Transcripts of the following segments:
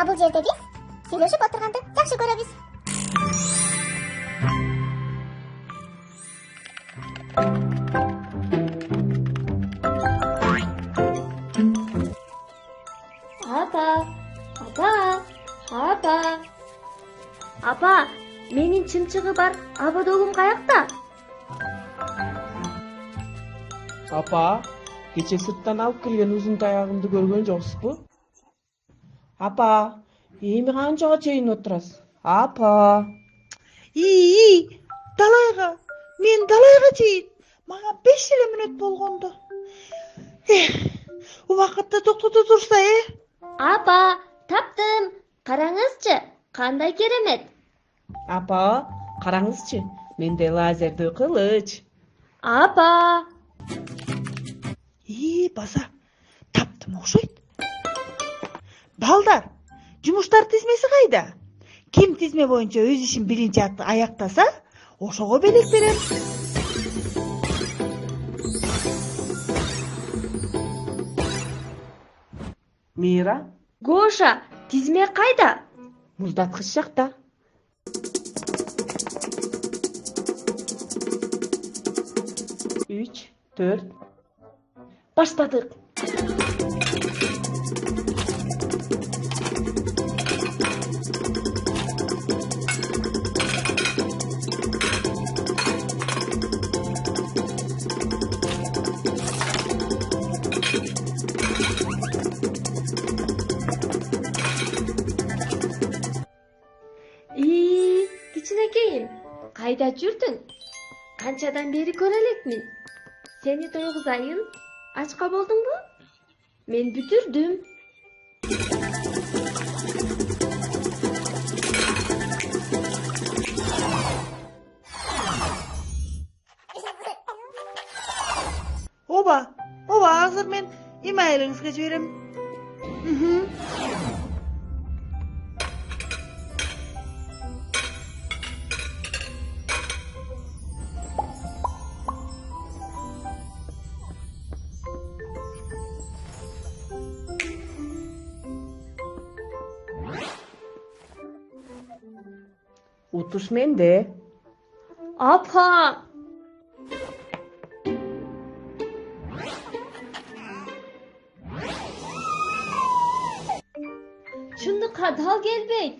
бул жерде биз сүйлөшүп отурганды жакшы көрөбүз. Апа, апа, менин чымчыгы бар абадогум каякта? Апа, кече сырттан алып келген узун таягымды көргөн жоксузбу? Апа, эми канчага чейин отурасыз? Апа. Далайга. Мен далайга чейин. Мага 5 эле мүнөт болгондо. Убакытта токтото турса, Апа, таптым. Караңызчы, кандай керемет. Апа, караңызчы, менде лазердүү кылыч. Апа, Баса. Таптым окшойт. Балдар, жумуштар тизмеси кайда? Ким тизме боюнча өз ишин биринчи аяктаса, ошого белек берем. Мира, Гоша, тизме кайда? муздаткыч жакта. Үч, 4. Баштадык. Кичинекейим, кайда жүрдүң? Канчадан бери көрө элекмин. Сени тойгузайын, ачка болдуңбу? Мен бүтүрдүм. Оба, азыр мен имейлиңизге жиберем. Утуш менде. Апа! Чындыкка дал келбейт.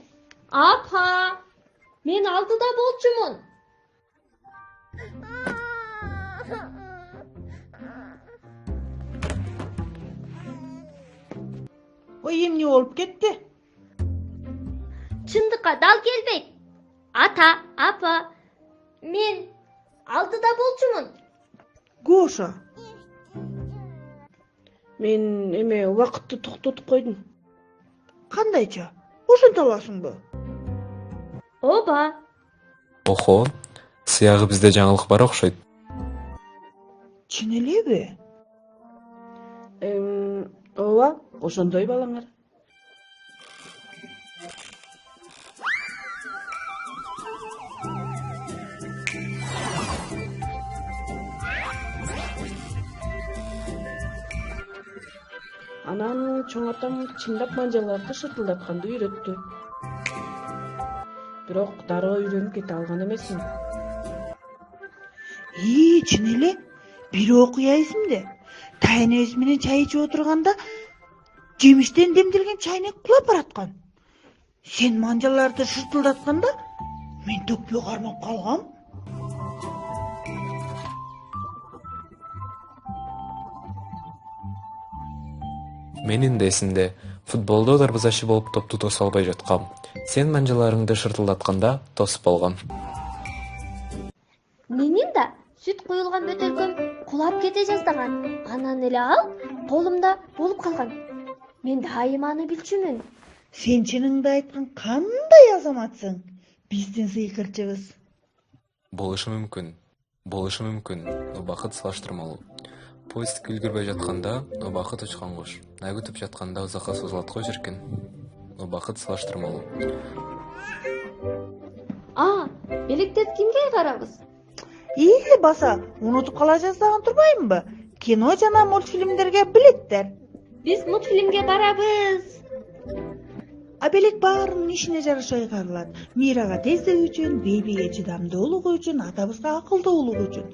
Апа! Мен алдыда болчумун. Ой, эмне болуп кетти? Чындыкка дал келбейт. Ата, апа, мен алдыда болчумун. Гоша, Мен эме убакытты токтотуп койдум. кандайча? Ошонто аласыңбы? Оба, Охо, сыягы бизде жаңылык бар окшойт. Чын элеби? Ооба, ошондой балаңар. Анан чоң атам чындап манжаларды шыртылдатканды үйрөттү. Бирок дароо үйрөнүп кете алган эмесмин. Чын эле? Бир окуя эсимде. Тайнебиз менен чай ичип отурганда жемиштен демделген чайнек кулап бараткан. Сен манжаларды шыртылдатканда мен төкпөй кармап калгам. Менин да эсимде, футболдо дарбазачы болуп топту тоса албай жаткам. Сен манжаларыңды шыртылдатканда тосуп алгам. менин да сүт куюлган бөтөлкөм кулап кете жаздаган. Анан эле ал колумда болуп калган. Мен дайыма аны билчүмүн. Сен чыныңды айткан кандай азаматсың? Биздин сыйкырчыбыз. Болушу мүмкүн, но убакыт салыштырмалуу. Поезд үлгүрбөй жатканда убакыт учкан куш. Най күтүп жатканда узакка созулат го ширкин. Убакыт салыштырмалуу. Электеп кимге кайгарабыз? Баса, унутуп кала жаздаган турбаймынбы? Кино жана мультфильмдерге билеттер. Биз мультфильмге барабыз. белек баарынын ишине жараша ыйгарылат. Мирага тездик үчүн, Бейбиге чыдамдуулугу үчүн, атабызга акылдуулугу үчүн,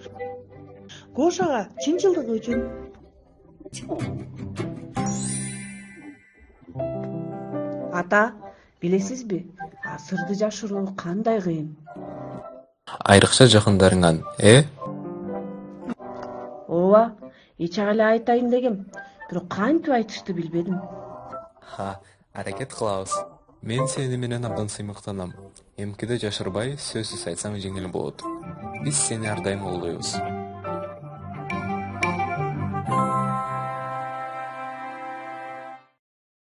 Гошага чынчылдыгы үчүн. Ата, билесизби? Сырды жашыруу кандай кыйын. Айрыкча жакындарыңан, Ооба, ичак эле айтайын дегем. Бирок кантип айтышты билбедим. Аракет кылабыз. Мен сени менен абдан сыймыктанам. Эмкиде жашырбай, сөзсүз айтсаң жеңил болот. Биз сени ар дайым колдойбуз.